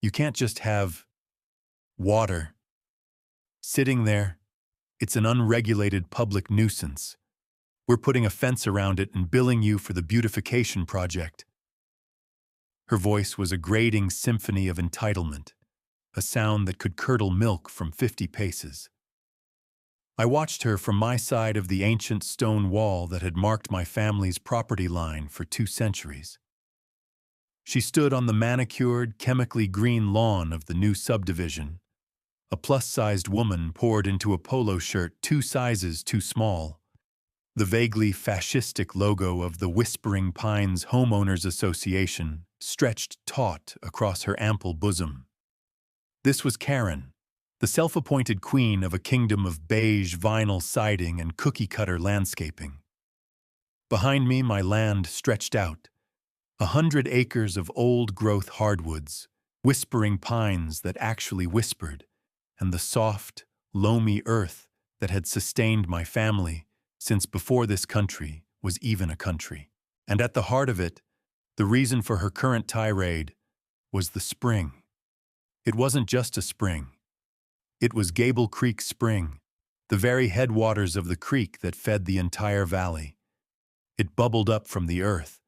You can't just have water sitting there. It's an unregulated public nuisance. We're putting a fence around it and billing you for the beautification project." Her voice was a grating symphony of entitlement, a sound that could curdle milk from 50 paces. I watched her from my side of the ancient stone wall that had marked my family's property line for 2 centuries. She stood on the manicured, chemically green lawn of the new subdivision, a plus-sized woman poured into a polo shirt 2 sizes too small. The vaguely fascistic logo of the Whispering Pines Homeowners Association stretched taut across her ample bosom. This was Karen, the self-appointed queen of a kingdom of beige vinyl siding and cookie-cutter landscaping. Behind me, my land stretched out, 100 acres of old-growth hardwoods, whispering pines that actually whispered, and the soft, loamy earth that had sustained my family since before this country was even a country. And at the heart of it, the reason for her current tirade was the spring. It wasn't just a spring. It was Gable Creek Spring, the very headwaters of the creek that fed the entire valley. It bubbled up from the earth,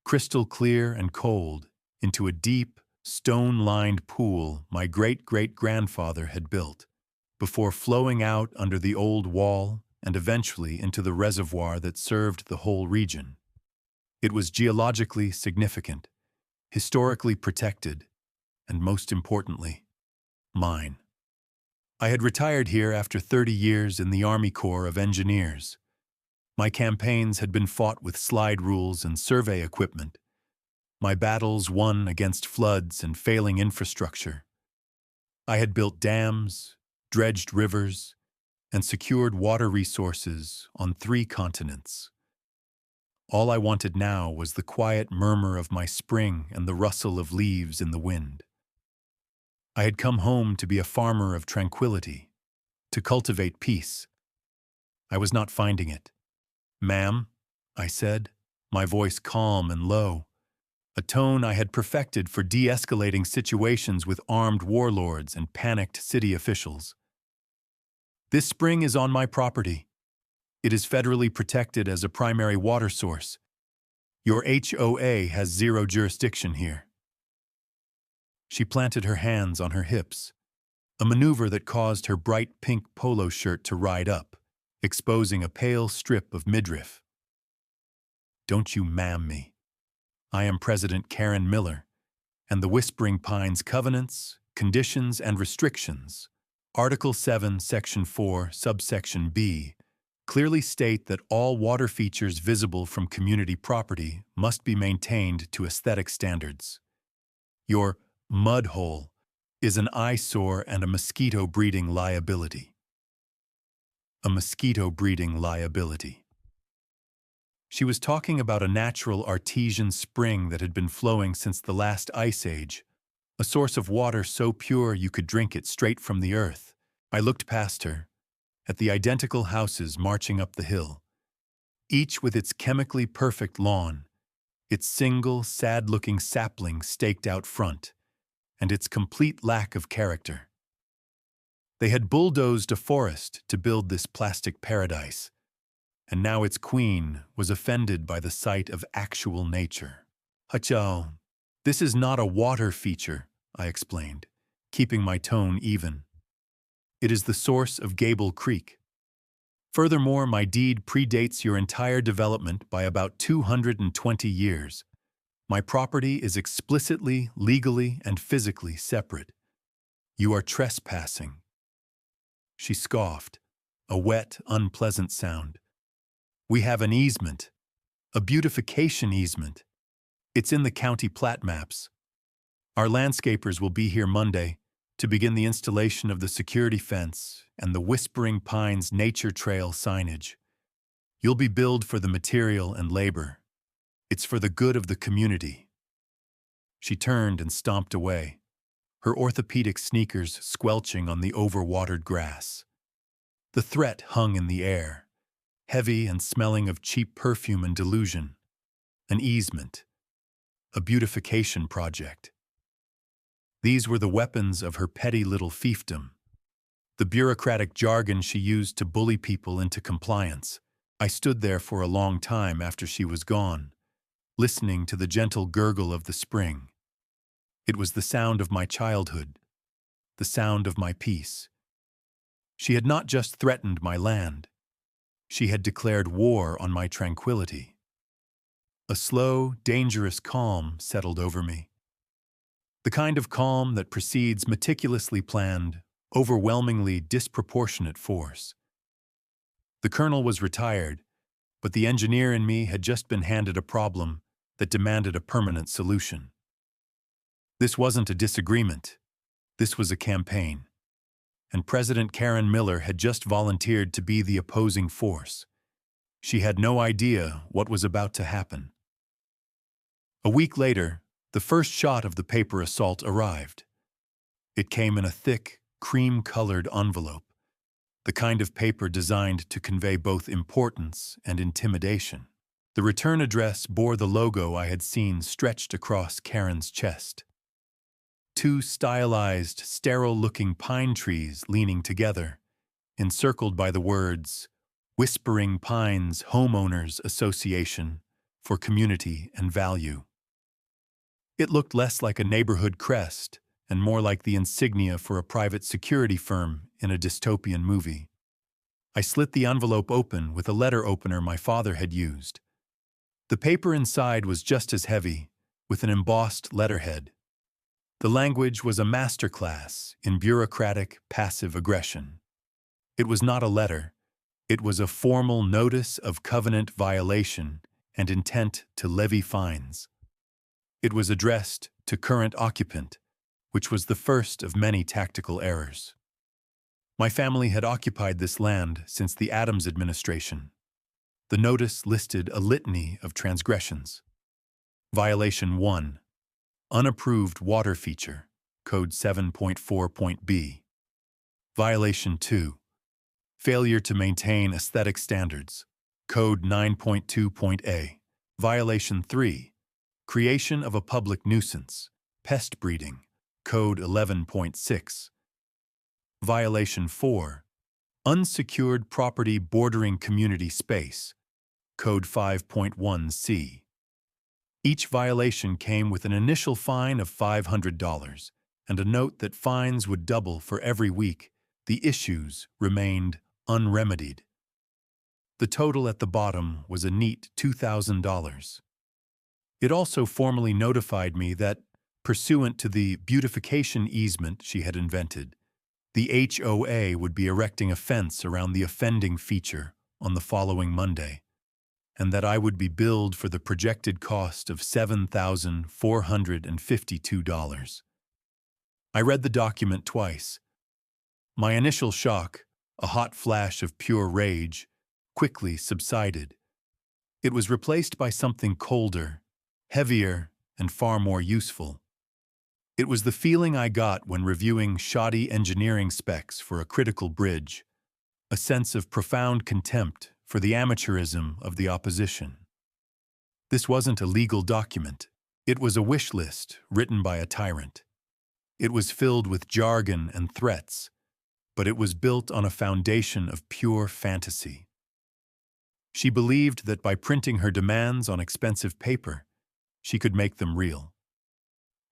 crystal clear and cold, into a deep, stone-lined pool my great-great-grandfather had built, before flowing out under the old wall and eventually into the reservoir that served the whole region. It was geologically significant, historically protected, and most importantly, mine. I had retired here after 30 years in the Army Corps of Engineers. My campaigns had been fought with slide rules and survey equipment, my battles won against floods and failing infrastructure. I had built dams, dredged rivers, and secured water resources on 3 continents. All I wanted now was the quiet murmur of my spring and the rustle of leaves in the wind. I had come home to be a farmer of tranquility, to cultivate peace. I was not finding it. "Ma'am," I said, my voice calm and low, a tone I had perfected for de-escalating situations with armed warlords and panicked city officials. "This spring is on my property. It is federally protected as a primary water source. Your HOA has 0 jurisdiction here." She planted her hands on her hips, a maneuver that caused her bright pink polo shirt to ride up, exposing a pale strip of midriff. "Don't you ma'am me. I am President Karen Miller, and the Whispering Pines Covenants, Conditions, and Restrictions, Article 7, Section 4, Subsection B, clearly state that all water features visible from community property must be maintained to aesthetic standards. Your mud hole is an eyesore and a mosquito-breeding liability." A mosquito-breeding liability. She was talking about a natural artesian spring that had been flowing since the last ice age, a source of water so pure you could drink it straight from the earth. I looked past her, at the identical houses marching up the hill, each with its chemically perfect lawn, its single, sad-looking sapling staked out front, and its complete lack of character. They had bulldozed a forest to build this plastic paradise, and now its queen was offended by the sight of actual nature. "Hachao, this is not a water feature," I explained, keeping my tone even. "It is the source of Gable Creek. Furthermore, my deed predates your entire development by about 220 years. My property is explicitly, legally, and physically separate. You are trespassing." She scoffed, a wet, unpleasant sound. "We have an easement, a beautification easement. It's in the county plat maps. Our landscapers will be here Monday to begin the installation of the security fence and the Whispering Pines Nature Trail signage. You'll be billed for the material and labor. It's for the good of the community." She turned and stomped away, her orthopedic sneakers squelching on the overwatered grass. The threat hung in the air, heavy and smelling of cheap perfume and delusion. An easement. A beautification project. These were the weapons of her petty little fiefdom, the bureaucratic jargon she used to bully people into compliance. I stood there for a long time after she was gone, listening to the gentle gurgle of the spring. It was the sound of my childhood, the sound of my peace. She had not just threatened my land. She had declared war on my tranquility. A slow, dangerous calm settled over me. The kind of calm that precedes meticulously planned, overwhelmingly disproportionate force. The colonel was retired, but the engineer in me had just been handed a problem that demanded a permanent solution. This wasn't a disagreement. This was a campaign. And President Karen Miller had just volunteered to be the opposing force. She had no idea what was about to happen. A week later, the first shot of the paper assault arrived. It came in a thick, cream-colored envelope, the kind of paper designed to convey both importance and intimidation. The return address bore the logo I had seen stretched across Karen's chest. Two stylized, sterile-looking pine trees leaning together, encircled by the words, Whispering Pines Homeowners Association for Community and Value. It looked less like a neighborhood crest and more like the insignia for a private security firm in a dystopian movie. I slit the envelope open with a letter opener my father had used. The paper inside was just as heavy, with an embossed letterhead. The language was a masterclass in bureaucratic passive aggression. It was not a letter. It was a formal notice of covenant violation and intent to levy fines. It was addressed to current occupant, which was the first of many tactical errors. My family had occupied this land since the Adams administration. The notice listed a litany of transgressions. Violation 1. Unapproved water feature, Code 7.4.b. Violation 2. Failure to maintain aesthetic standards, Code 9.2.a. Violation 3. Creation of a public nuisance, pest breeding, Code 11.6. Violation 4. Unsecured property bordering community space, Code 5.1c. Each violation came with an initial fine of $500 and a note that fines would double for every week the issues remained unremedied. The total at the bottom was a neat $2,000. It also formally notified me that, pursuant to the beautification easement she had invented, the HOA would be erecting a fence around the offending feature on the following Monday, and that I would be billed for the projected cost of $7,452. I read the document twice. My initial shock, a hot flash of pure rage, quickly subsided. It was replaced by something colder, heavier, and far more useful. It was the feeling I got when reviewing shoddy engineering specs for a critical bridge, a sense of profound contempt for the amateurism of the opposition. This wasn't a legal document. It was a wish list written by a tyrant. It was filled with jargon and threats, but it was built on a foundation of pure fantasy. She believed that by printing her demands on expensive paper, she could make them real.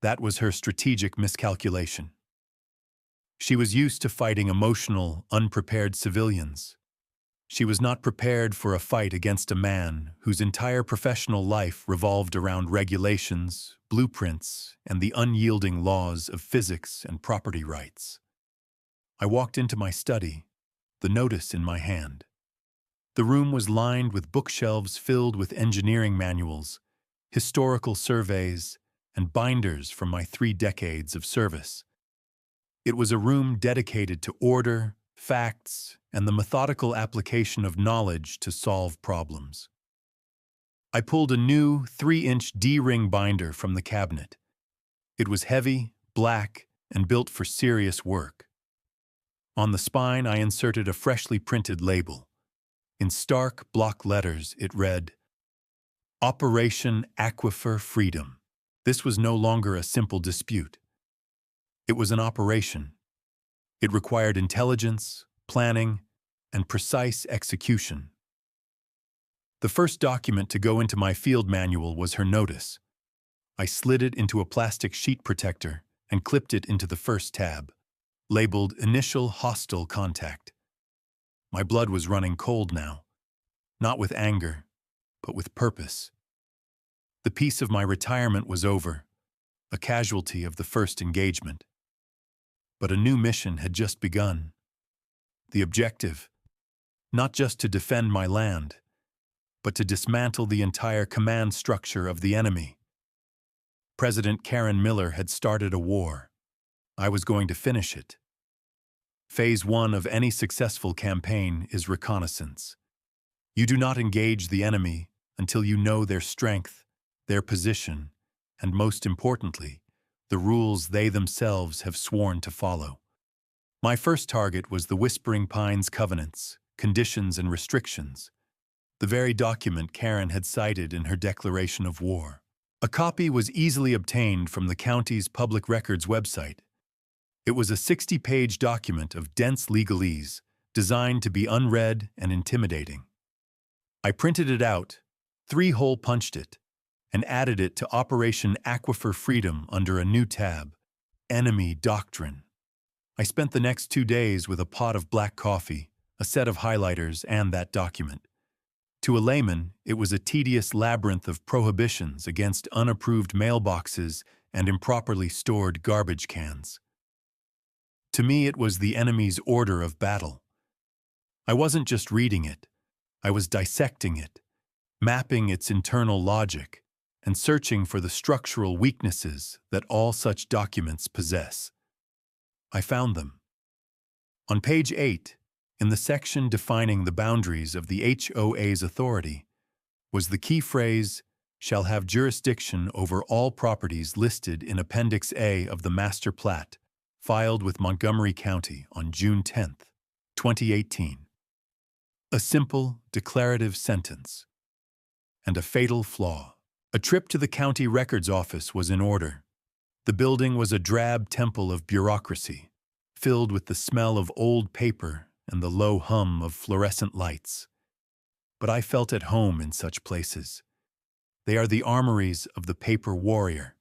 That was her strategic miscalculation. She was used to fighting emotional, unprepared civilians. She was not prepared for a fight against a man whose entire professional life revolved around regulations, blueprints, and the unyielding laws of physics and property rights. I walked into my study, the notice in my hand. The room was lined with bookshelves filled with engineering manuals, historical surveys, and binders from my 3 decades of service. It was a room dedicated to order, facts, and the methodical application of knowledge to solve problems. I pulled a new 3-inch D-ring binder from the cabinet. It was heavy, black, and built for serious work. On the spine, I inserted a freshly printed label. In stark block letters, it read, Operation Aquifer Freedom. This was no longer a simple dispute. It was an operation. It required intelligence, planning, and precise execution. The first document to go into my field manual was her notice. I slid it into a plastic sheet protector and clipped it into the first tab, labeled Initial Hostile Contact. My blood was running cold now, not with anger, but with purpose. The piece of my retirement was over, a casualty of the first engagement. But a new mission had just begun. The objective, not just to defend my land, but to dismantle the entire command structure of the enemy. President Karen Miller had started a war. I was going to finish it. Phase 1 of any successful campaign is reconnaissance. You do not engage the enemy until you know their strength, their position, and most importantly, the rules they themselves have sworn to follow. My first target was the Whispering Pines covenants, conditions, and restrictions, the very document Karen had cited in her declaration of war. A copy was easily obtained from the county's public records website. It was a 60-page document of dense legalese, designed to be unread and intimidating. I printed it out, 3-hole punched it, and added it to Operation Aquifer Freedom under a new tab, Enemy Doctrine. I spent the next 2 days with a pot of black coffee, a set of highlighters, and that document. To a layman, it was a tedious labyrinth of prohibitions against unapproved mailboxes and improperly stored garbage cans. To me, it was the enemy's order of battle. I wasn't just reading it, I was dissecting it, mapping its internal logic, and searching for the structural weaknesses that all such documents possess. I found them. On page 8, in the section defining the boundaries of the HOA's authority, was the key phrase, "shall have jurisdiction over all properties listed in Appendix A of the Master Plat, filed with Montgomery County on June 10, 2018. A simple, declarative sentence. And a fatal flaw. A trip to the county records office was in order. The building was a drab temple of bureaucracy, filled with the smell of old paper and the low hum of fluorescent lights. But I felt at home in such places. They are the armories of the paper warrior.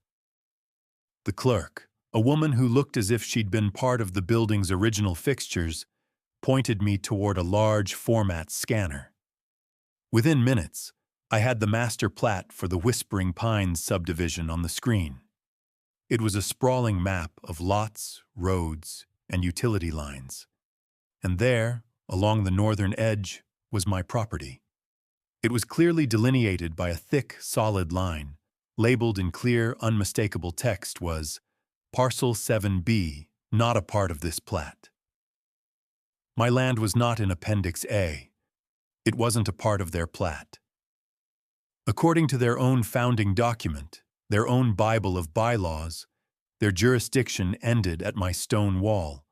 The clerk, a woman who looked as if she'd been part of the building's original fixtures, pointed me toward a large format scanner. Within minutes, I had the master plat for the Whispering Pines subdivision on the screen. It was a sprawling map of lots, roads, and utility lines. And there, along the northern edge, was my property. It was clearly delineated by a thick, solid line. Labeled in clear, unmistakable text was, Parcel 7B, not a part of this plat. My land was not in Appendix A. It wasn't a part of their plat. According to their own founding document, their own Bible of bylaws, their jurisdiction ended at my stone wall.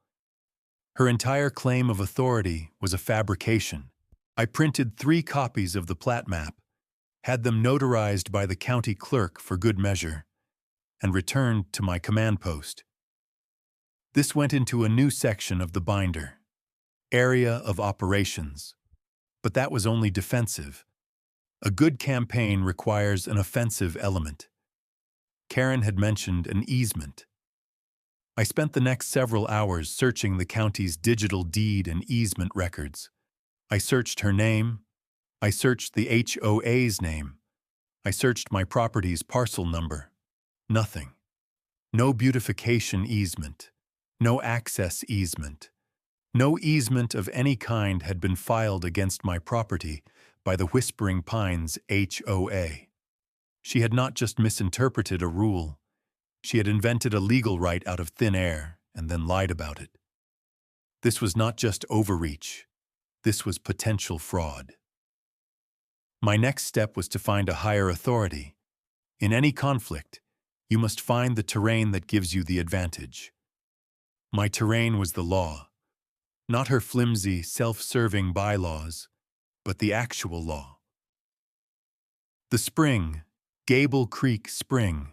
Her entire claim of authority was a fabrication. I printed 3 copies of the plat map, had them notarized by the county clerk for good measure, and returned to my command post. This went into a new section of the binder, Area of Operations. But that was only defensive. A good campaign requires an offensive element. Karen had mentioned an easement. I spent the next several hours searching the county's digital deed and easement records. I searched her name. I searched the HOA's name. I searched my property's parcel number. Nothing. No beautification easement. No access easement. No easement of any kind had been filed against my property by the Whispering Pines HOA. She had not just misinterpreted a rule. She had invented a legal right out of thin air and then lied about it. This was not just overreach. This was potential fraud. My next step was to find a higher authority. In any conflict, you must find the terrain that gives you the advantage. My terrain was the law, not her flimsy, self-serving bylaws, but the actual law. The spring, Gable Creek Spring,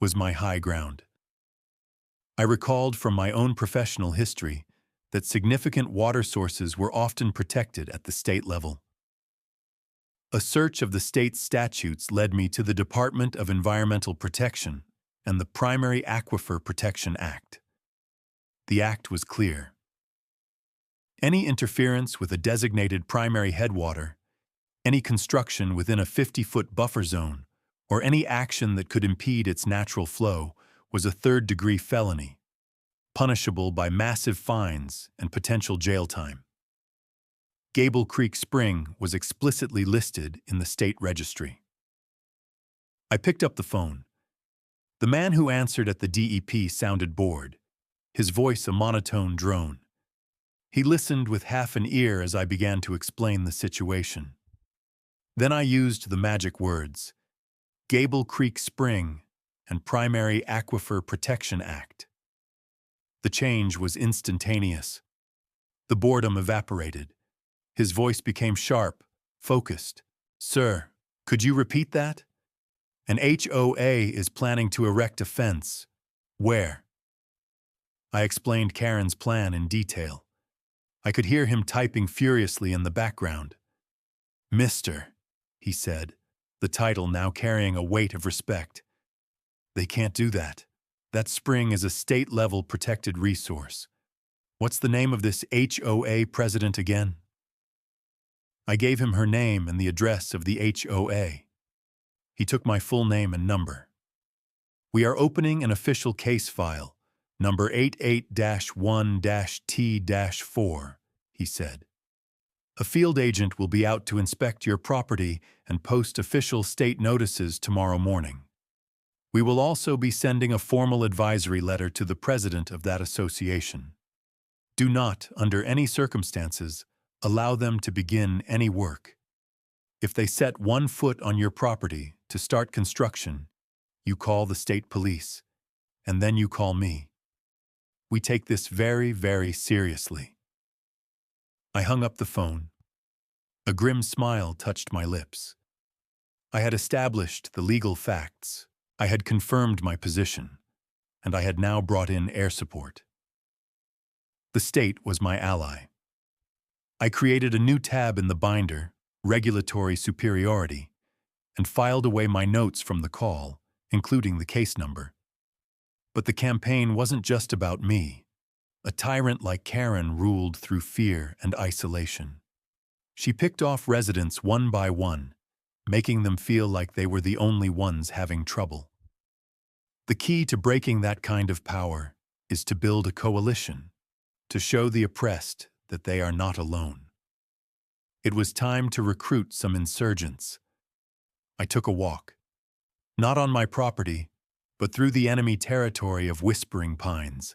was my high ground. I recalled from my own professional history that significant water sources were often protected at the state level. A search of the state's statutes led me to the Department of Environmental Protection and the Primary Aquifer Protection Act. The act was clear. Any interference with a designated primary headwater, any construction within a 50-foot buffer zone, or any action that could impede its natural flow was a third-degree felony, punishable by massive fines and potential jail time. Gable Creek Spring was explicitly listed in the state registry. I picked up the phone. The man who answered at the DEP sounded bored, his voice a monotone drone. He listened with half an ear as I began to explain the situation. Then I used the magic words, Gable Creek Spring and Primary Aquifer Protection Act. The change was instantaneous. The boredom evaporated. His voice became sharp, focused. Sir, could you repeat that? An HOA is planning to erect a fence. Where? I explained Karen's plan in detail. I could hear him typing furiously in the background. Mister, he said, the title now carrying a weight of respect. They can't do that. That spring is a state-level protected resource. What's the name of this HOA president again? I gave him her name and the address of the HOA. He took my full name and number. We are opening an official case file, number 88-1-T-4, he said. A field agent will be out to inspect your property and post official state notices tomorrow morning. We will also be sending a formal advisory letter to the president of that association. Do not, under any circumstances, allow them to begin any work. If they set 1 foot on your property to start construction, you call the state police, and then you call me. We take this very, very seriously. I hung up the phone. A grim smile touched my lips. I had established the legal facts. I had confirmed my position, and I had now brought in air support. The state was my ally. I created a new tab in the binder, Regulatory Superiority, and filed away my notes from the call, including the case number. But the campaign wasn't just about me. A tyrant like Karen ruled through fear and isolation. She picked off residents one by one, making them feel like they were the only ones having trouble. The key to breaking that kind of power is to build a coalition, to show the oppressed that they are not alone. It was time to recruit some insurgents. I took a walk. Not on my property, but through the enemy territory of Whispering Pines.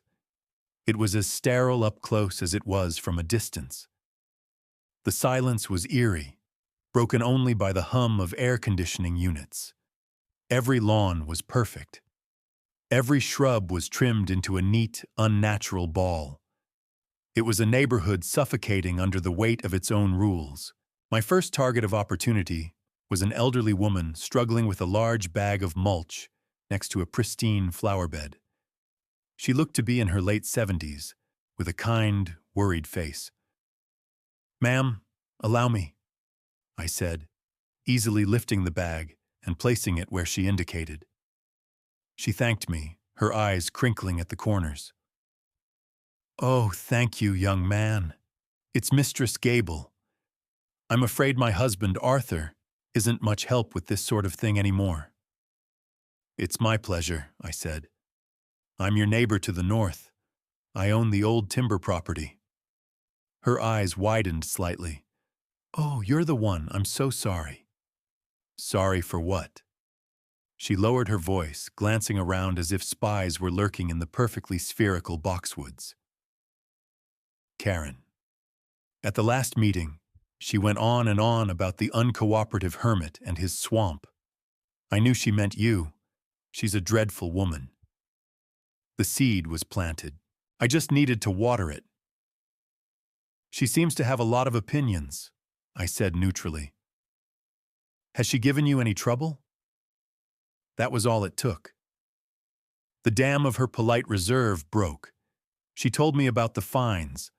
It was as sterile up close as it was from a distance. The silence was eerie, broken only by the hum of air conditioning units. Every lawn was perfect. Every shrub was trimmed into a neat, unnatural ball. It was a neighborhood suffocating under the weight of its own rules. My first target of opportunity was an elderly woman struggling with a large bag of mulch next to a pristine flower bed. She looked to be in her late 70s, with a kind, worried face. "Ma'am, allow me," I said, easily lifting the bag and placing it where she indicated. She thanked me, her eyes crinkling at the corners. "Oh, thank you, young man. It's Mistress Gable. I'm afraid my husband, Arthur, isn't much help with this sort of thing anymore." "It's my pleasure," I said. "I'm your neighbor to the north. I own the old timber property." Her eyes widened slightly. "Oh, you're the one. I'm so sorry." "Sorry for what?" She lowered her voice, glancing around as if spies were lurking in the perfectly spherical boxwoods. Karen. At the last meeting, she went on and on about the uncooperative hermit and his swamp. I knew she meant you. She's a dreadful woman. The seed was planted. I just needed to water it. "She seems to have a lot of opinions," I said neutrally. "Has she given you any trouble?" That was all it took. The dam of her polite reserve broke. She told me about the fines.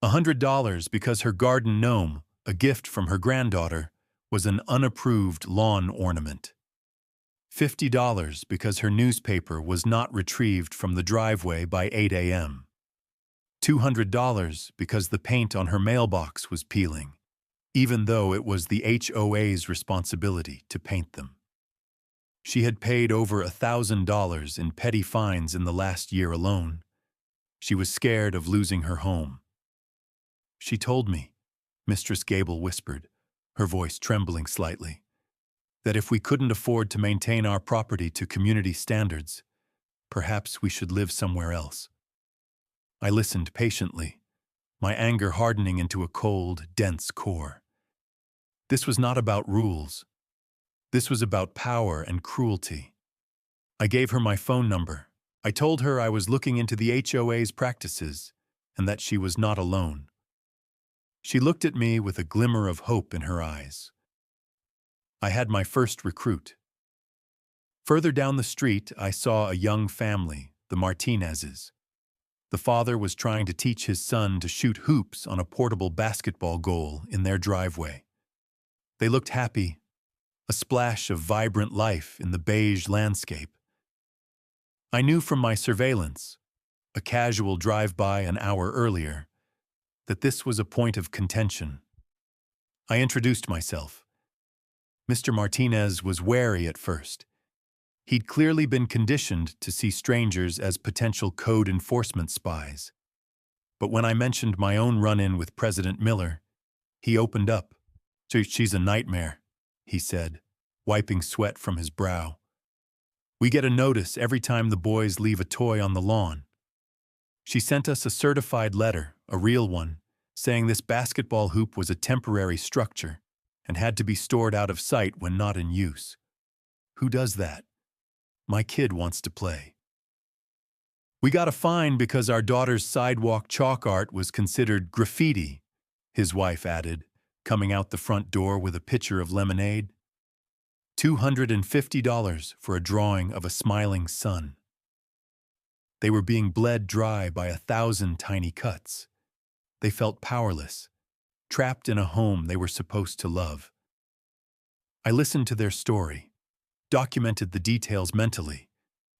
$100 because her garden gnome, a gift from her granddaughter, was an unapproved lawn ornament. $50 because her newspaper was not retrieved from the driveway by 8 a.m. $200 because the paint on her mailbox was peeling, even though it was the HOA's responsibility to paint them. She had paid over $1,000 in petty fines in the last year alone. She was scared of losing her home. She told me, Mistress Gable whispered, her voice trembling slightly, that if we couldn't afford to maintain our property to community standards, perhaps we should live somewhere else. I listened patiently, my anger hardening into a cold, dense core. This was not about rules. This was about power and cruelty. I gave her my phone number. I told her I was looking into the HOA's practices and that she was not alone. She looked at me with a glimmer of hope in her eyes. I had my first recruit. Further down the street, I saw a young family, the Martinezes. The father was trying to teach his son to shoot hoops on a portable basketball goal in their driveway. They looked happy, a splash of vibrant life in the beige landscape. I knew from my surveillance, a casual drive-by an hour earlier, that this was a point of contention. I introduced myself. Mr. Martinez was wary at first. He'd clearly been conditioned to see strangers as potential code enforcement spies. But when I mentioned my own run-in with President Miller, he opened up. "She's a nightmare," he said, wiping sweat from his brow. "We get a notice every time the boys leave a toy on the lawn. She sent us a certified letter, a real one, saying this basketball hoop was a temporary structure and had to be stored out of sight when not in use. Who does that? My kid wants to play." "We got a fine because our daughter's sidewalk chalk art was considered graffiti," his wife added, coming out the front door with a pitcher of lemonade. $250 for a drawing of a smiling sun. They were being bled dry by 1,000 tiny cuts. They felt powerless, trapped in a home they were supposed to love. I listened to their story, documented the details mentally,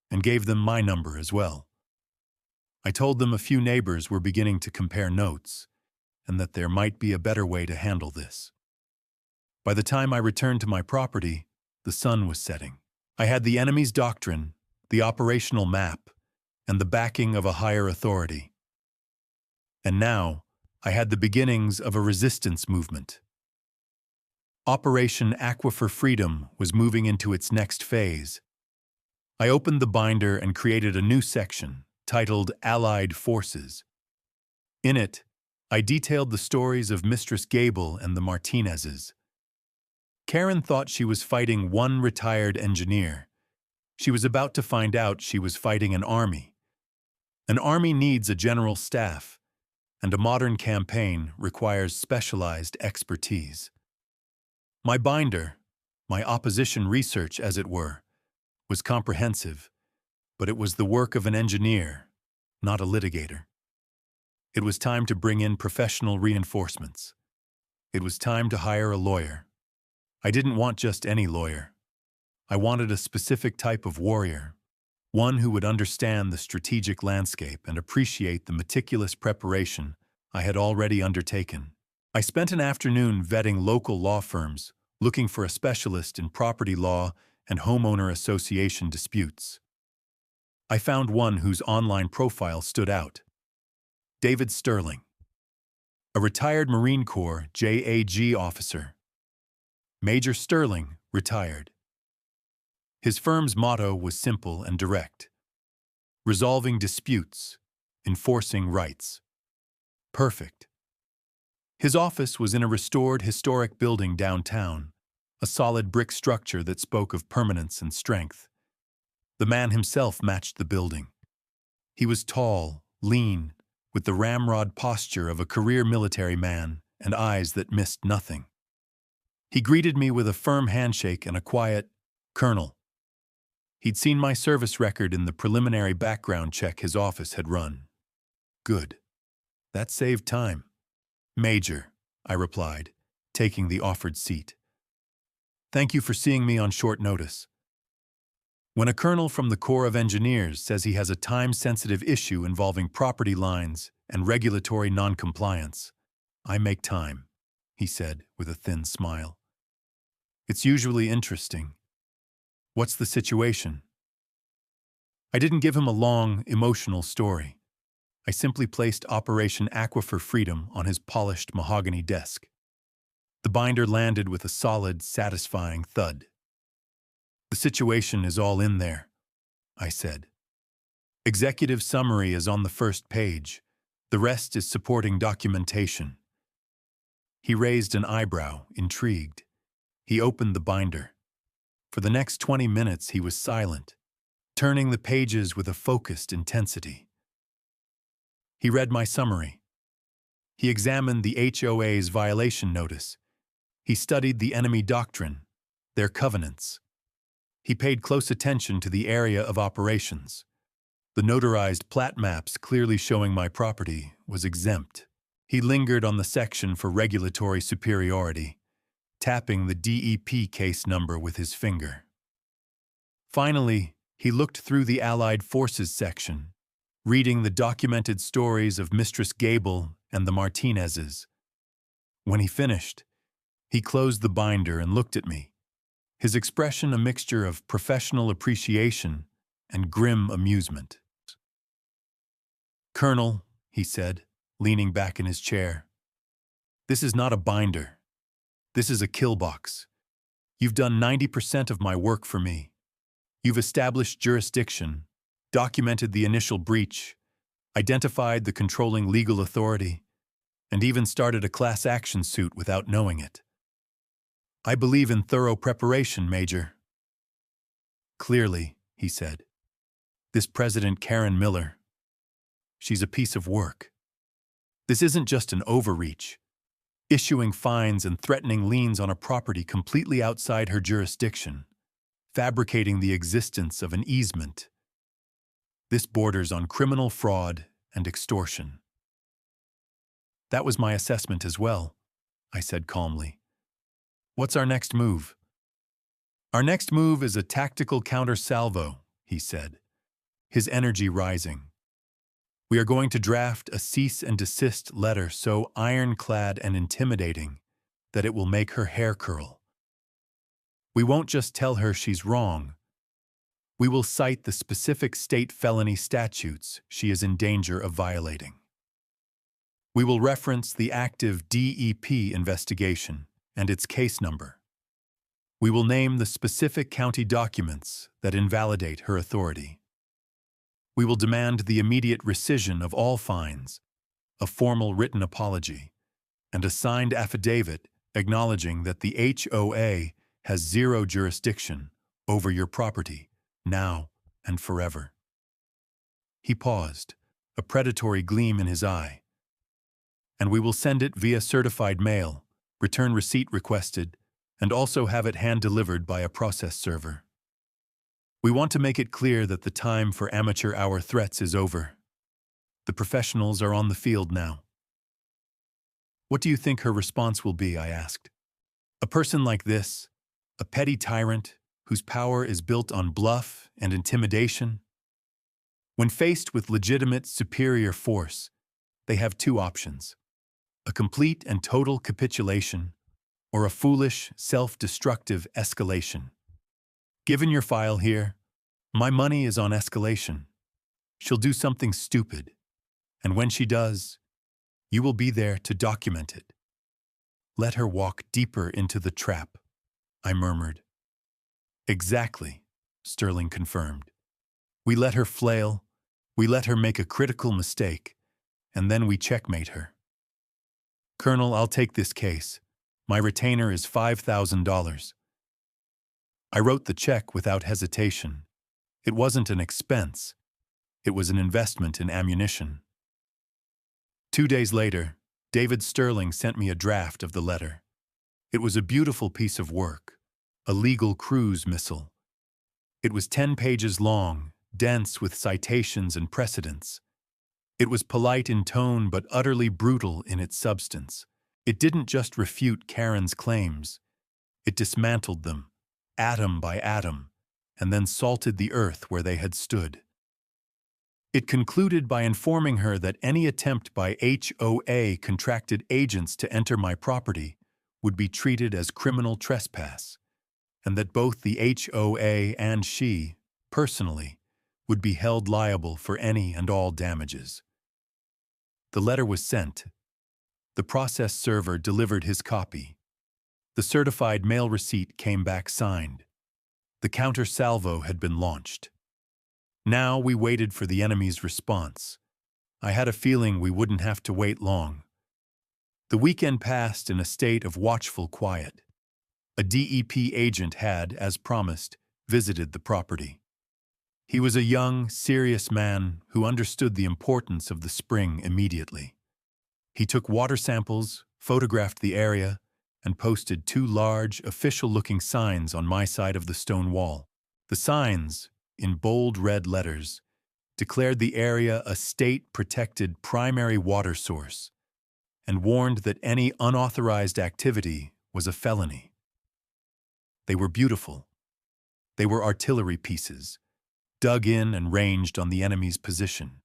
and gave them my number as well. I told them a few neighbors were beginning to compare notes, and that there might be a better way to handle this. By the time I returned to my property, the sun was setting. I had the enemy's doctrine, the operational map, and the backing of a higher authority. And now, I had the beginnings of a resistance movement. Operation Aquifer Freedom was moving into its next phase. I opened the binder and created a new section, titled Allied Forces. In it, I detailed the stories of Mistress Gable and the Martinezes. Karen thought she was fighting one retired engineer. She was about to find out she was fighting an army. An army needs a general staff, and a modern campaign requires specialized expertise. My binder, my opposition research as it were, was comprehensive, but it was the work of an engineer, not a litigator. It was time to bring in professional reinforcements. It was time to hire a lawyer. I didn't want just any lawyer. I wanted a specific type of warrior, one who would understand the strategic landscape and appreciate the meticulous preparation I had already undertaken. I spent an afternoon vetting local law firms, looking for a specialist in property law and homeowner association disputes. I found one whose online profile stood out. David Sterling, a retired Marine Corps JAG officer. Major Sterling, retired. His firm's motto was simple and direct: resolving disputes, enforcing rights. Perfect. His office was in a restored historic building downtown, a solid brick structure that spoke of permanence and strength. The man himself matched the building. He was tall, lean, with the ramrod posture of a career military man and eyes that missed nothing. He greeted me with a firm handshake and a quiet, "Colonel." He'd seen my service record in the preliminary background check his office had run. Good. That saved time. Major, I replied, taking the offered seat. Thank you for seeing me on short notice. When a colonel from the Corps of Engineers says he has a time-sensitive issue involving property lines and regulatory noncompliance, I make time, he said with a thin smile. It's usually interesting. What's the situation? I didn't give him a long, emotional story. I simply placed Operation Aquifer Freedom on his polished mahogany desk. The binder landed with a solid, satisfying thud. The situation is all in there, I said. Executive summary is on the first page. The rest is supporting documentation. He raised an eyebrow, intrigued. He opened the binder. For the next 20 minutes he was silent, turning the pages with a focused intensity. He read my summary. He examined the HOA's violation notice. He studied the enemy doctrine, their covenants. He paid close attention to the area of operations. The notarized plat maps clearly showing my property was exempt. He lingered on the section for regulatory superiority, tapping the DEP case number with his finger. Finally, he looked through the Allied Forces section, reading the documented stories of Mistress Gable and the Martinezes. When he finished, he closed the binder and looked at me, his expression a mixture of professional appreciation and grim amusement. Colonel, he said, leaning back in his chair, this is not a binder. This is a kill box. You've done 90% of my work for me. You've established jurisdiction, documented the initial breach, identified the controlling legal authority, and even started a class action suit without knowing it. I believe in thorough preparation, Major. Clearly, he said, this President Karen Miller, she's a piece of work. This isn't just an overreach, issuing fines and threatening liens on a property completely outside her jurisdiction, fabricating the existence of an easement. This borders on criminal fraud and extortion. That was my assessment as well, I said calmly. What's our next move? Our next move is a tactical counter-salvo, he said, his energy rising. We are going to draft a cease and desist letter so ironclad and intimidating that it will make her hair curl. We won't just tell her she's wrong. We will cite the specific state felony statutes she is in danger of violating. We will reference the active DEP investigation and its case number. We will name the specific county documents that invalidate her authority. We will demand the immediate rescission of all fines, a formal written apology, and a signed affidavit acknowledging that the HOA has zero jurisdiction over your property, now and forever. He paused, a predatory gleam in his eye. And we will send it via certified mail, return receipt requested, and also have it hand-delivered by a process server. We want to make it clear that the time for amateur hour threats is over. The professionals are on the field now. What do you think her response will be? I asked. A person like this, a petty tyrant whose power is built on bluff and intimidation? When faced with legitimate superior force, they have two options: a complete and total capitulation, or a foolish, self-destructive escalation. Given your file here, my money is on escalation. She'll do something stupid, and when she does, you will be there to document it. Let her walk deeper into the trap, I murmured. Exactly, Sterling confirmed. We let her flail, we let her make a critical mistake, and then we checkmate her. Colonel, I'll take this case. My retainer is $5,000. I wrote the check without hesitation. It wasn't an expense. It was an investment in ammunition. 2 days later, David Sterling sent me a draft of the letter. It was a beautiful piece of work, a legal cruise missile. It was 10 pages long, dense with citations and precedents. It was polite in tone but utterly brutal in its substance. It didn't just refute Karen's claims. It dismantled them, atom by atom, and then salted the earth where they had stood. It concluded by informing her that any attempt by HOA contracted agents to enter my property would be treated as criminal trespass, and that both the HOA and she, personally, would be held liable for any and all damages. The letter was sent. The process server delivered his copy. The certified mail receipt came back signed. The counter salvo had been launched. Now we waited for the enemy's response. I had a feeling we wouldn't have to wait long. The weekend passed in a state of watchful quiet. A DEP agent had, as promised, visited the property. He was a young, serious man who understood the importance of the spring immediately. He took water samples, photographed the area, and posted 2 large, official-looking signs on my side of the stone wall. The signs, in bold red letters, declared the area a state-protected primary water source and warned that any unauthorized activity was a felony. They were beautiful. They were artillery pieces, dug in and ranged on the enemy's position.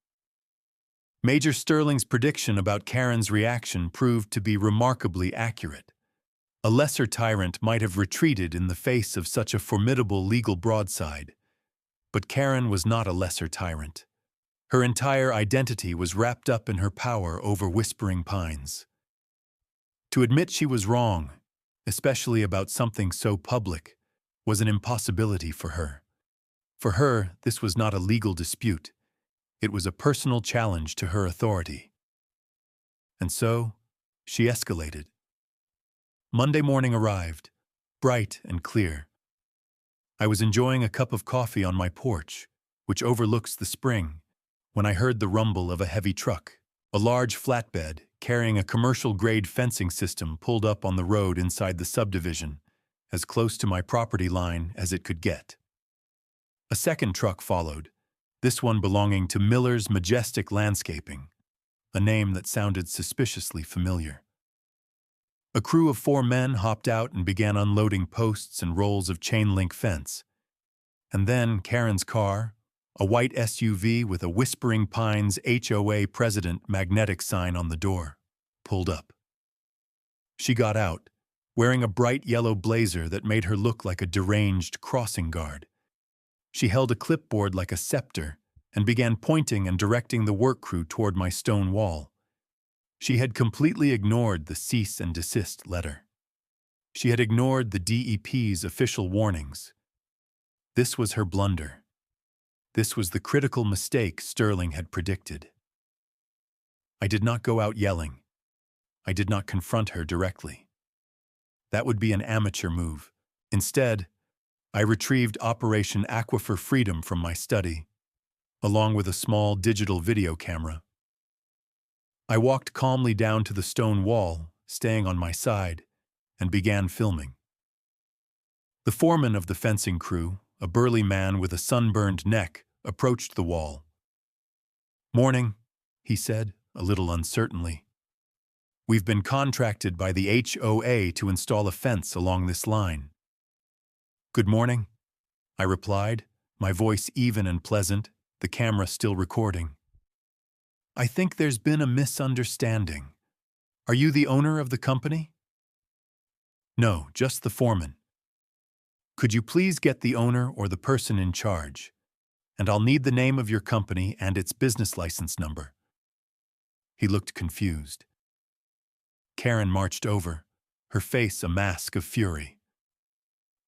Major Sterling's prediction about Karen's reaction proved to be remarkably accurate. A lesser tyrant might have retreated in the face of such a formidable legal broadside. But Karen was not a lesser tyrant. Her entire identity was wrapped up in her power over Whispering Pines. To admit she was wrong, especially about something so public, was an impossibility for her. For her, this was not a legal dispute. It was a personal challenge to her authority. And so, she escalated. Monday morning arrived, bright and clear. I was enjoying a cup of coffee on my porch, which overlooks the spring, when I heard the rumble of a heavy truck. A large flatbed, carrying a commercial-grade fencing system, pulled up on the road inside the subdivision, as close to my property line as it could get. A second truck followed, this one belonging to Miller's Majestic Landscaping, a name that sounded suspiciously familiar. A crew of 4 men hopped out and began unloading posts and rolls of chain-link fence. And then Karen's car, a white SUV with a Whispering Pines HOA president magnetic sign on the door, pulled up. She got out, wearing a bright yellow blazer that made her look like a deranged crossing guard. She held a clipboard like a scepter and began pointing and directing the work crew toward my stone wall. She had completely ignored the cease and desist letter. She had ignored the DEP's official warnings. This was her blunder. This was the critical mistake Sterling had predicted. I did not go out yelling. I did not confront her directly. That would be an amateur move. Instead, I retrieved Operation Aquifer Freedom from my study, along with a small digital video camera. I walked calmly down to the stone wall, staying on my side, and began filming. The foreman of the fencing crew, a burly man with a sunburned neck, approached the wall. "Morning," he said, a little uncertainly. "We've been contracted by the HOA to install a fence along this line." "Good morning," I replied, my voice even and pleasant, the camera still recording. "I think there's been a misunderstanding. Are you the owner of the company?" "No, just the foreman." "Could you please get the owner or the person in charge? And I'll need the name of your company and its business license number." He looked confused. Karen marched over, her face a mask of fury.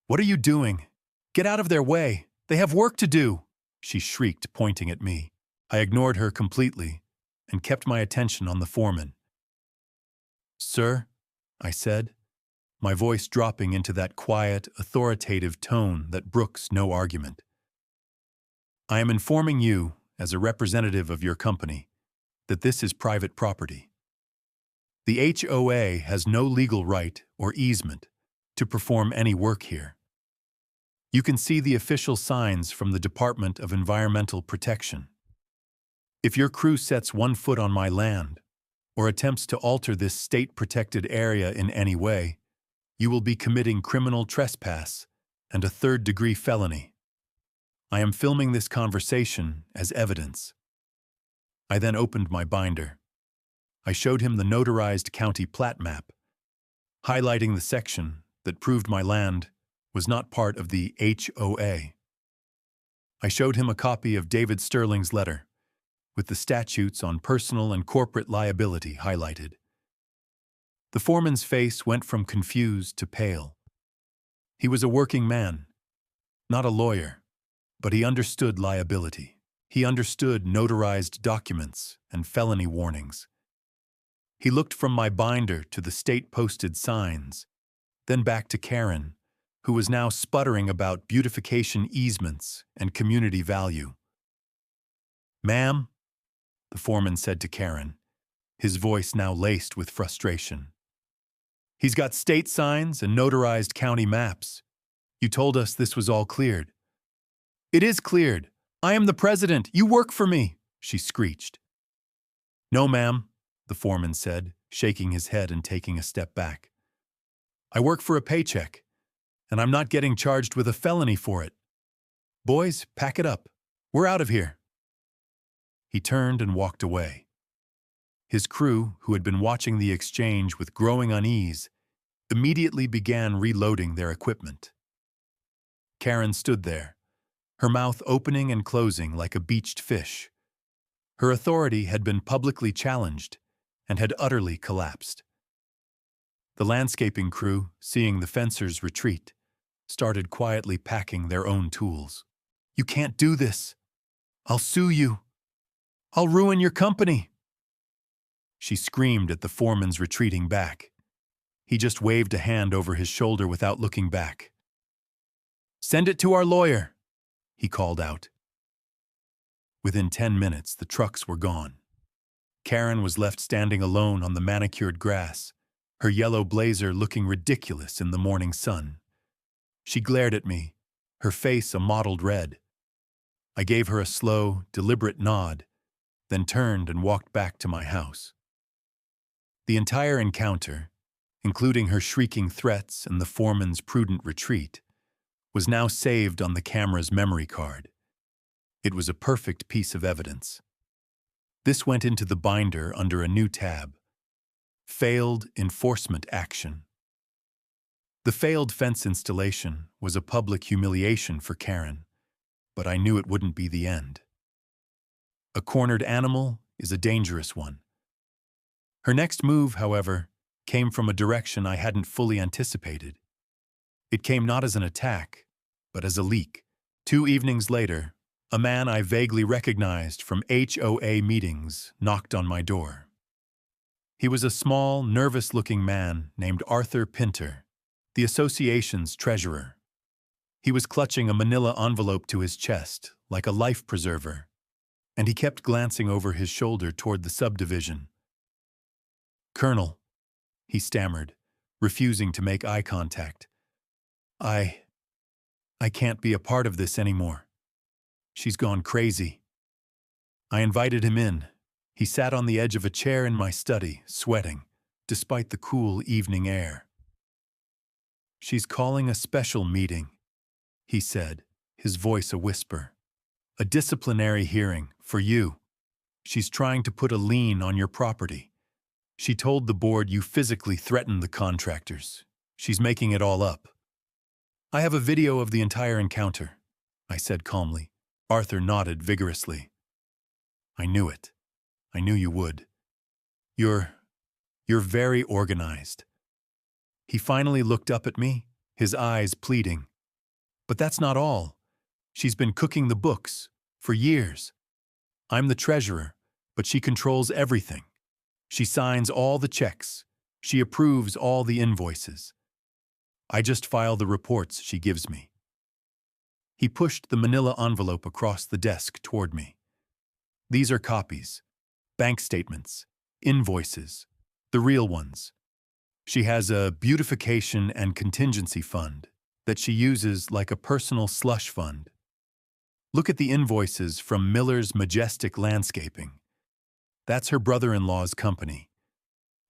"What are you doing? Get out of their way! They have work to do!" she shrieked, pointing at me. I ignored her completely and kept my attention on the foreman. "Sir," I said, my voice dropping into that quiet, authoritative tone that brooks no argument. "I am informing you, as a representative of your company, that this is private property. The HOA has no legal right or easement to perform any work here. You can see the official signs from the Department of Environmental Protection. If your crew sets 1 foot on my land or attempts to alter this state-protected area in any way, you will be committing criminal trespass and a 3rd-degree felony. I am filming this conversation as evidence. I then opened my binder. I showed him the notarized county plat map, highlighting the section that proved my land was not part of the HOA. I showed him a copy of David Sterling's letter, with the statutes on personal and corporate liability highlighted. The foreman's face went from confused to pale. He was a working man, not a lawyer, but he understood liability. He understood notarized documents and felony warnings. He looked from my binder to the state-posted signs, then back to Karen, who was now sputtering about beautification easements and community value. "Ma'am," the foreman said to Karen, his voice now laced with frustration. "He's got state signs and notarized county maps. You told us this was all cleared." "It is cleared. I am the president. You work for me," she screeched. "No, ma'am," the foreman said, shaking his head and taking a step back. "I work for a paycheck, and I'm not getting charged with a felony for it. Boys, pack it up. We're out of here." He turned and walked away. His crew, who had been watching the exchange with growing unease, immediately began reloading their equipment. Karen stood there, her mouth opening and closing like a beached fish. Her authority had been publicly challenged and had utterly collapsed. The landscaping crew, seeing the fencers retreat, started quietly packing their own tools. "You can't do this. I'll sue you. I'll ruin your company," she screamed at the foreman's retreating back. He just waved a hand over his shoulder without looking back. "Send it to our lawyer," he called out. Within 10 minutes, the trucks were gone. Karen was left standing alone on the manicured grass, her yellow blazer looking ridiculous in the morning sun. She glared at me, her face a mottled red. I gave her a slow, deliberate nod, then turned and walked back to my house. The entire encounter, including her shrieking threats and the foreman's prudent retreat, was now saved on the camera's memory card. It was a perfect piece of evidence. This went into the binder under a new tab: Failed Enforcement Action. The failed fence installation was a public humiliation for Karen, but I knew it wouldn't be the end. A cornered animal is a dangerous one. Her next move, however, came from a direction I hadn't fully anticipated. It came not as an attack, but as a leak. 2 evenings later, a man I vaguely recognized from HOA meetings knocked on my door. He was a small, nervous-looking man named Arthur Pinter, the association's treasurer. He was clutching a manila envelope to his chest, like a life preserver, and he kept glancing over his shoulder toward the subdivision. "Colonel," he stammered, refusing to make eye contact. I can't be a part of this anymore. She's gone crazy." I invited him in. He sat on the edge of a chair in my study, sweating, despite the cool evening air. "She's calling a special meeting," he said, his voice a whisper. "A disciplinary hearing for you. She's trying to put a lien on your property. She told the board you physically threatened the contractors. She's making it all up." "I have a video of the entire encounter," I said calmly. Arthur nodded vigorously. "I knew it. I knew you would. You're very organized." He finally looked up at me, his eyes pleading. "But that's not all. She's been cooking the books for years. I'm the treasurer, but she controls everything. She signs all the checks. She approves all the invoices. I just file the reports she gives me." He pushed the manila envelope across the desk toward me. "These are copies, bank statements, invoices, the real ones. She has a beautification and contingency fund. that she uses like a personal slush fund. Look at the invoices from Miller's Majestic Landscaping. That's her brother-in-law's company.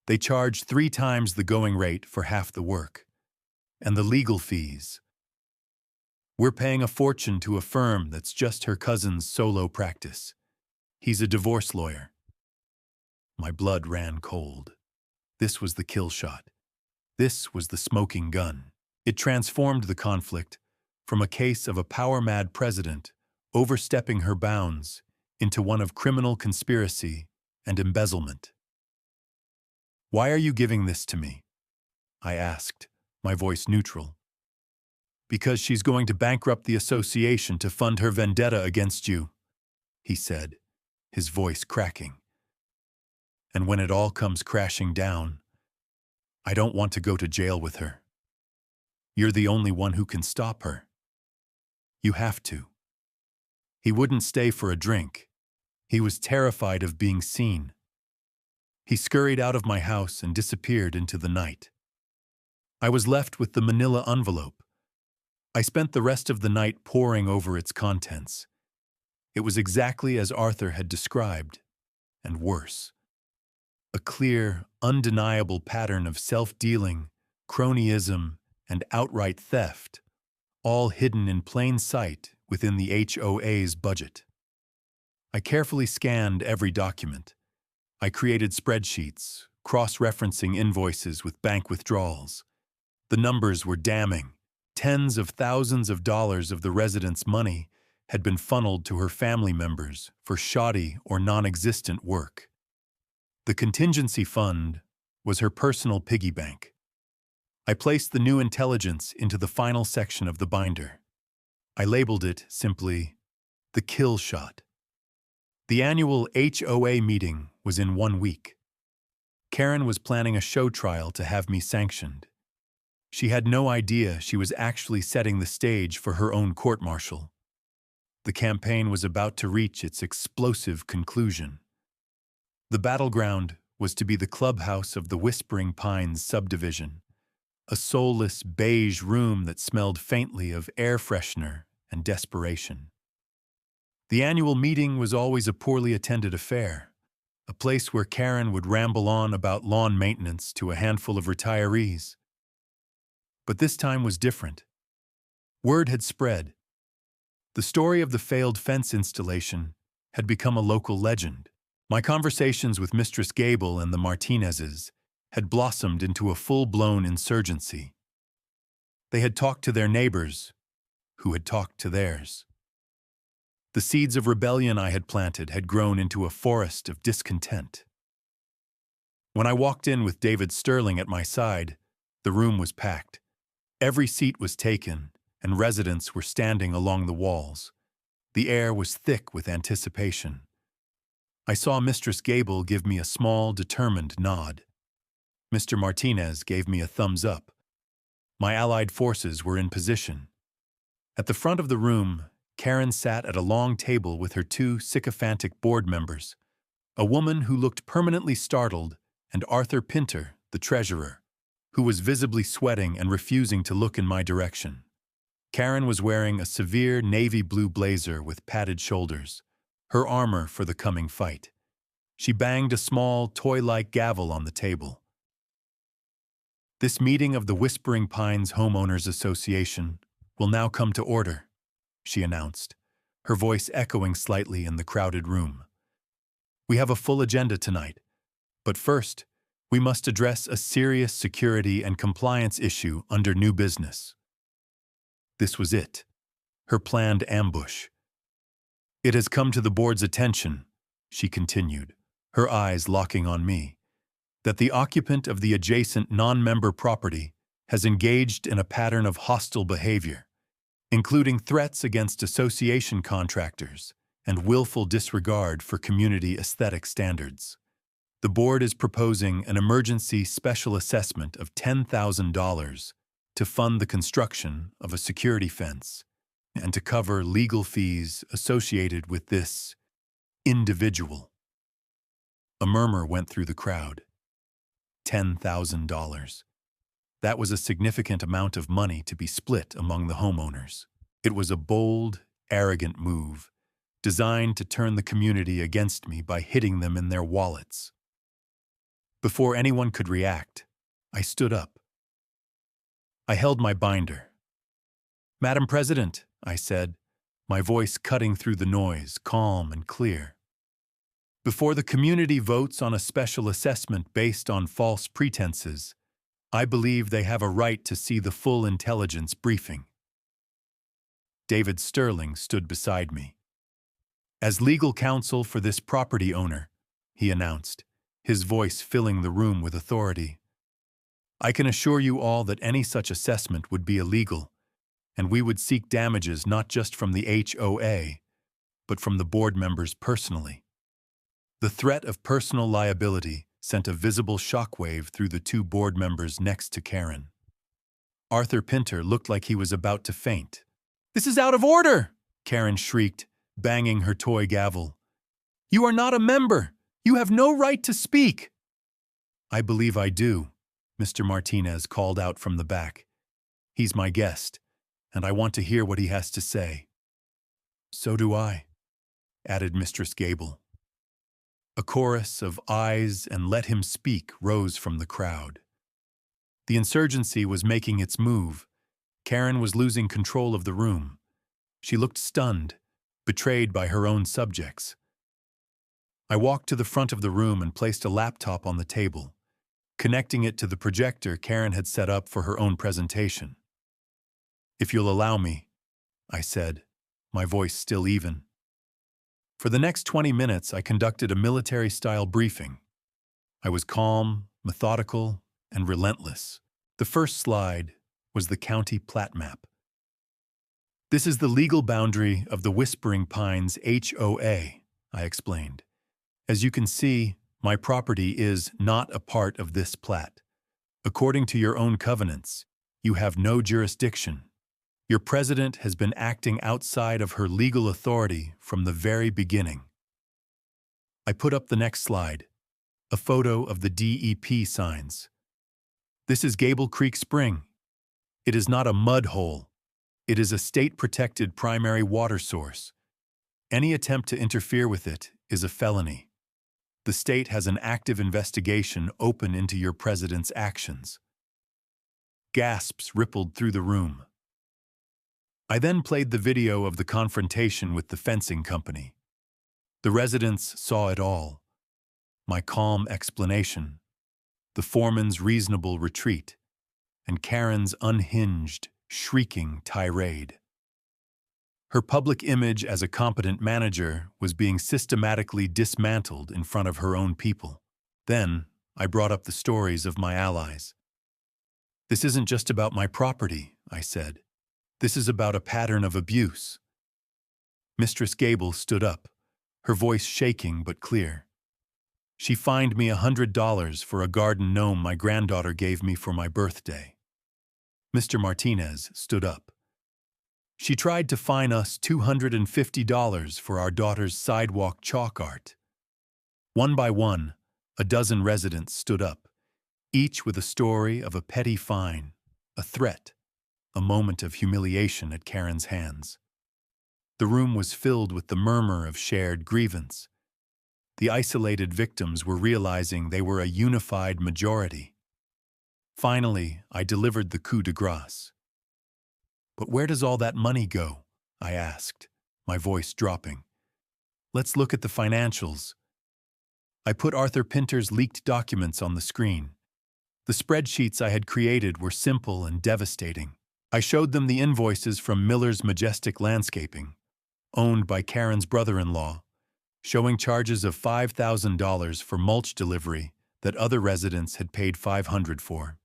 They charge 3 times the going rate for half the work. And the legal fees. We're paying a fortune to a firm that's just her cousin's solo practice. He's a divorce lawyer. My blood ran cold. This was the kill shot. This was the smoking gun. It transformed the conflict from a case of a power-mad president overstepping her bounds into one of criminal conspiracy and embezzlement. "Why are you giving this to me?" I asked, my voice neutral. "Because she's going to bankrupt the association to fund her vendetta against you," he said, his voice cracking. "And when it all comes crashing down, I don't want to go to jail with her. You're the only one who can stop her. You have to." He wouldn't stay for a drink. He was terrified of being seen. He scurried out of my house and disappeared into the night. I was left with the manila envelope. I spent the rest of the night poring over its contents. It was exactly as Arthur had described, and worse. A clear, undeniable pattern of self-dealing, cronyism, and outright theft, all hidden in plain sight within the HOA's budget. I carefully scanned every document. I created spreadsheets, cross-referencing invoices with bank withdrawals. The numbers were damning. Tens of thousands of dollars of the residents' money had been funneled to her family members for shoddy or non-existent work. The contingency fund was her personal piggy bank. I placed the new intelligence into the final section of the binder. I labeled it simply, "The Kill Shot." The annual HOA meeting was in 1 week. Karen was planning a show trial to have me sanctioned. She had no idea she was actually setting the stage for her own court-martial. The campaign was about to reach its explosive conclusion. The battleground was to be the clubhouse of the Whispering Pines subdivision, a soulless beige room that smelled faintly of air freshener and desperation. The annual meeting was always a poorly attended affair, a place where Karen would ramble on about lawn maintenance to a handful of retirees. But this time was different. Word had spread. The story of the failed fence installation had become a local legend. My conversations with Mistress Gable and the Martinezes had blossomed into a full-blown insurgency. They had talked to their neighbors, who had talked to theirs. The seeds of rebellion I had planted had grown into a forest of discontent. When I walked in with David Sterling at my side, the room was packed. Every seat was taken, and residents were standing along the walls. The air was thick with anticipation. I saw Mistress Gable give me a small, determined nod. Mr. Martinez gave me a thumbs up. My allied forces were in position. At the front of the room, Karen sat at a long table with her 2 sycophantic board members, a woman who looked permanently startled and Arthur Pinter, the treasurer, who was visibly sweating and refusing to look in my direction. Karen was wearing a severe navy blue blazer with padded shoulders, her armor for the coming fight. She banged a small, toy-like gavel on the table. "This meeting of the Whispering Pines Homeowners Association will now come to order," she announced, her voice echoing slightly in the crowded room. "We have a full agenda tonight, but first, we must address a serious security and compliance issue under new business." This was it, her planned ambush. "It has come to the board's attention," she continued, her eyes locking on me, "that the occupant of the adjacent non-member property has engaged in a pattern of hostile behavior, including threats against association contractors and willful disregard for community aesthetic standards. The board is proposing an emergency special assessment of $10,000 to fund the construction of a security fence and to cover legal fees associated with this individual. A murmur went through the crowd. $10,000. That was a significant amount of money to be split among the homeowners. It was a bold, arrogant move, designed to turn the community against me by hitting them in their wallets. Before anyone could react, I stood up. I held my binder. "Madam President," I said, my voice cutting through the noise, calm and clear. "Before the community votes on a special assessment based on false pretenses, I believe they have a right to see the full intelligence briefing." David Sterling stood beside me. "As legal counsel for this property owner," he announced, his voice filling the room with authority, "I can assure you all that any such assessment would be illegal, and we would seek damages not just from the HOA, but from the board members personally." The threat of personal liability sent a visible shockwave through the two board members next to Karen. Arthur Pinter looked like he was about to faint. "This is out of order!" Karen shrieked, banging her toy gavel. "You are not a member! You have no right to speak!" "I believe I do," Mr. Martinez called out from the back. "He's my guest, and I want to hear what he has to say." "So do I," added Mistress Gable. A chorus of "Ayes" and "Let him speak" rose from the crowd. The insurgency was making its move. Karen was losing control of the room. She looked stunned, betrayed by her own subjects. I walked to the front of the room and placed a laptop on the table, connecting it to the projector Karen had set up for her own presentation. "If you'll allow me," I said, my voice still even. For the next 20 minutes, I conducted a military-style briefing. I was calm, methodical, and relentless. The first slide was the county plat map. "This is the legal boundary of the Whispering Pines HOA," I explained. "As you can see, my property is not a part of this plat. According to your own covenants, you have no jurisdiction. Your president has been acting outside of her legal authority from the very beginning." I put up the next slide, a photo of the DEP signs. "This is Gable Creek Spring. It is not a mud hole. It is a state-protected primary water source. Any attempt to interfere with it is a felony. The state has an active investigation open into your president's actions." Gasps rippled through the room. I then played the video of the confrontation with the fencing company. The residents saw it all. My calm explanation, the foreman's reasonable retreat, and Karen's unhinged, shrieking tirade. Her public image as a competent manager was being systematically dismantled in front of her own people. Then, I brought up the stories of my allies. "This isn't just about my property," I said. "This is about a pattern of abuse." Mistress Gable stood up, her voice shaking but clear. She fined me $100 for a garden gnome my granddaughter gave me for my birthday. Mr. Martinez stood up. "She tried to fine us $250 for our daughter's sidewalk chalk art." One by one, a dozen residents stood up, each with a story of a petty fine, a threat, a moment of humiliation at Karen's hands. The room was filled with the murmur of shared grievance. The isolated victims were realizing they were a unified majority. Finally, I delivered the coup de grace. "But where does all that money go?" I asked, my voice dropping. "Let's look at the financials." I put Arthur Pinter's leaked documents on the screen. The spreadsheets I had created were simple and devastating. I showed them the invoices from Miller's Majestic Landscaping, owned by Karen's brother-in-law, showing charges of $5,000 for mulch delivery that other residents had paid $500 for.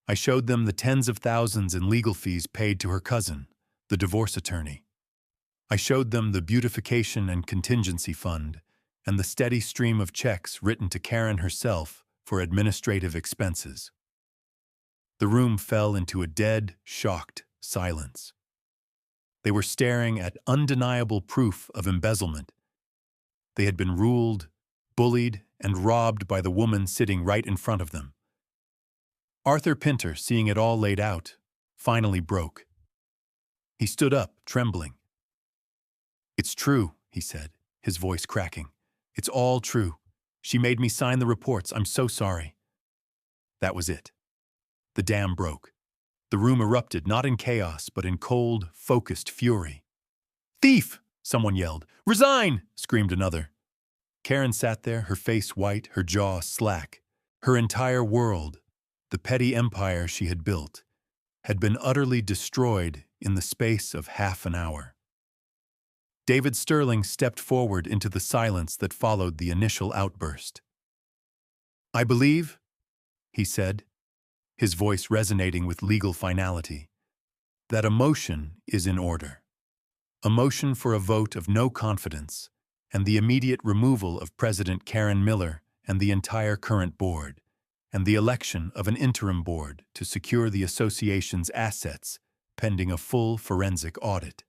I showed them the tens of thousands in legal fees paid to her cousin, the divorce attorney. I showed them the beautification and contingency fund and the steady stream of checks written to Karen herself for administrative expenses. The room fell into a dead, shocked silence. They were staring at undeniable proof of embezzlement. They had been ruled, bullied, and robbed by the woman sitting right in front of them. Arthur Pinter, seeing it all laid out, finally broke. He stood up, trembling. "It's true," he said, his voice cracking. "It's all true. She made me sign the reports. I'm so sorry." That was it. The dam broke. The room erupted, not in chaos, but in cold, focused fury. "Thief!" someone yelled. "Resign!" screamed another. Karen sat there, her face white, her jaw slack. Her entire world, the petty empire she had built, had been utterly destroyed in the space of half an hour. David Sterling stepped forward into the silence that followed the initial outburst. "I believe," he said, his voice resonating with legal finality, "that a motion is in order. A motion for a vote of no confidence and the immediate removal of President Karen Miller and the entire current board, and the election of an interim board to secure the association's assets pending a full forensic audit."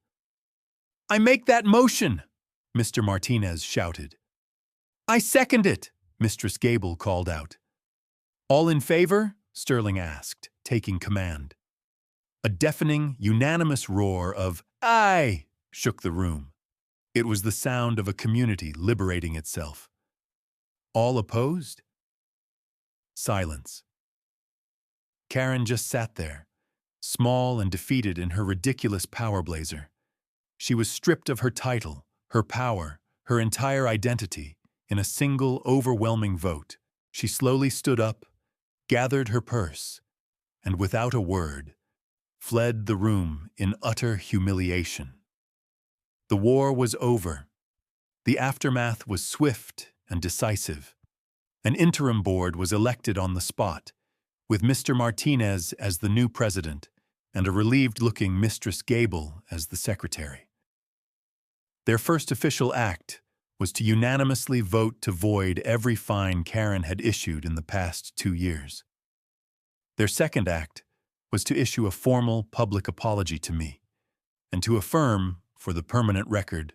"I make that motion!" Mr. Martinez shouted. "I second it!" Mistress Gable called out. "All in favor?" Sterling asked, taking command. A deafening, unanimous roar of "Aye!" shook the room. It was the sound of a community liberating itself. All opposed? Silence. Karen just sat there, small and defeated in her ridiculous power blazer. She was stripped of her title, her power, her entire identity, in a single, overwhelming vote. She slowly stood up, gathered her purse, and without a word, fled the room in utter humiliation. The war was over. The aftermath was swift and decisive. An interim board was elected on the spot, with Mr. Martinez as the new president and a relieved-looking Mistress Gable as the secretary. Their first official act was to unanimously vote to void every fine Karen had issued in the past 2 years. Their second act was to issue a formal public apology to me, and to affirm, for the permanent record,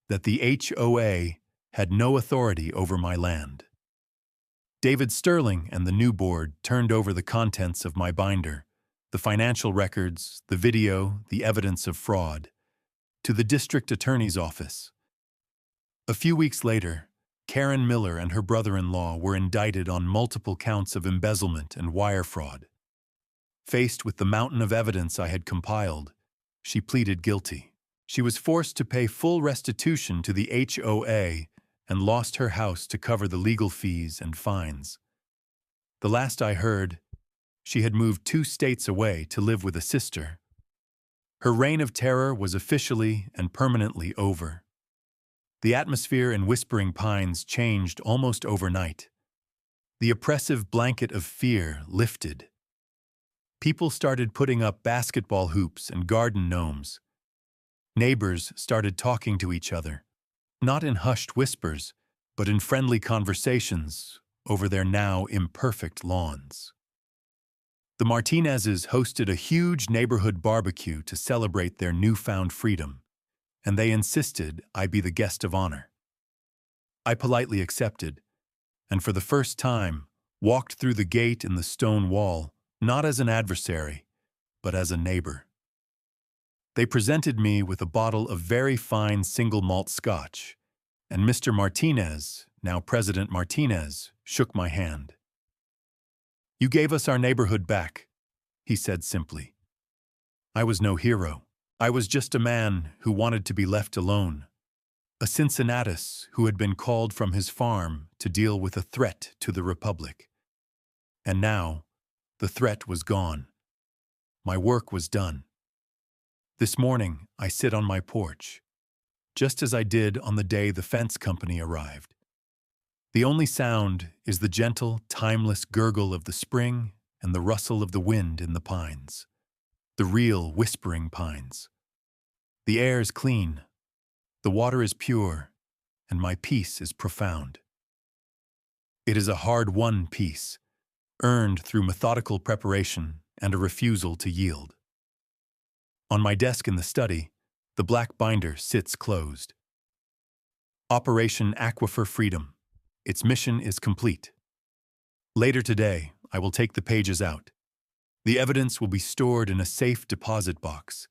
that the HOA had no authority over my land. David Sterling and the new board turned over the contents of my binder, the financial records, the video, the evidence of fraud, to the district attorney's office. A few weeks later, Karen Miller and her brother-in-law were indicted on multiple counts of embezzlement and wire fraud. Faced with the mountain of evidence I had compiled, she pleaded guilty. She was forced to pay full restitution to the HOA and lost her house to cover the legal fees and fines. The last I heard, she had moved 2 states away to live with a sister. Her reign of terror was officially and permanently over. The atmosphere in Whispering Pines changed almost overnight. The oppressive blanket of fear lifted. People started putting up basketball hoops and garden gnomes. Neighbors started talking to each other, not in hushed whispers, but in friendly conversations over their now imperfect lawns. The Martinezes hosted a huge neighborhood barbecue to celebrate their newfound freedom, and they insisted I be the guest of honor. I politely accepted, and for the first time walked through the gate in the stone wall, not as an adversary, but as a neighbor. They presented me with a bottle of very fine single malt scotch, and Mr. Martinez, now President Martinez, shook my hand. "You gave us our neighborhood back," he said simply. I was no hero. I was just a man who wanted to be left alone, a Cincinnatus who had been called from his farm to deal with a threat to the Republic. And now, the threat was gone. My work was done. This morning, I sit on my porch, just as I did on the day the fence company arrived. The only sound is the gentle, timeless gurgle of the spring and the rustle of the wind in the pines, the real whispering pines. The air is clean, the water is pure, and my peace is profound. It is a hard-won peace, earned through methodical preparation and a refusal to yield. On my desk in the study, the black binder sits closed. Operation Aquifer Freedom. Its mission is complete. Later today, I will take the pages out, The evidence will be stored in a safe deposit box,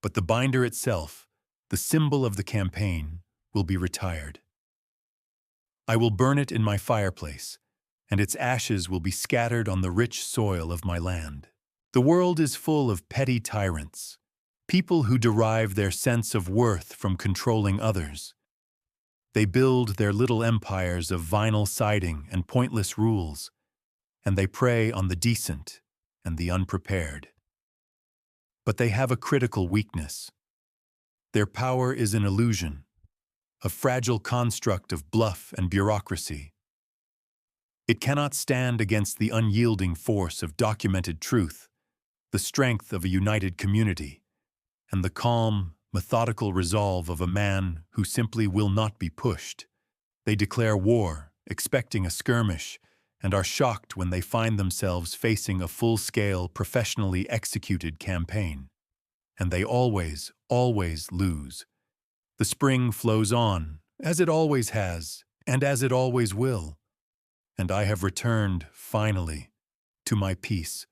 but the binder itself, the symbol of the campaign, will be retired. I will burn it in my fireplace, and its ashes will be scattered on the rich soil of my land. The world is full of petty tyrants, people who derive their sense of worth from controlling others. They build their little empires of vinyl siding and pointless rules, and they prey on the decent and the unprepared. But they have a critical weakness. Their power is an illusion, a fragile construct of bluff and bureaucracy. It cannot stand against the unyielding force of documented truth, the strength of a united community, and the calm, methodical resolve of a man who simply will not be pushed. They declare war, expecting a skirmish, and are shocked when they find themselves facing a full-scale, professionally executed campaign. And they always, always lose. The spring flows on, as it always has, and as it always will. And I have returned, finally, to my peace,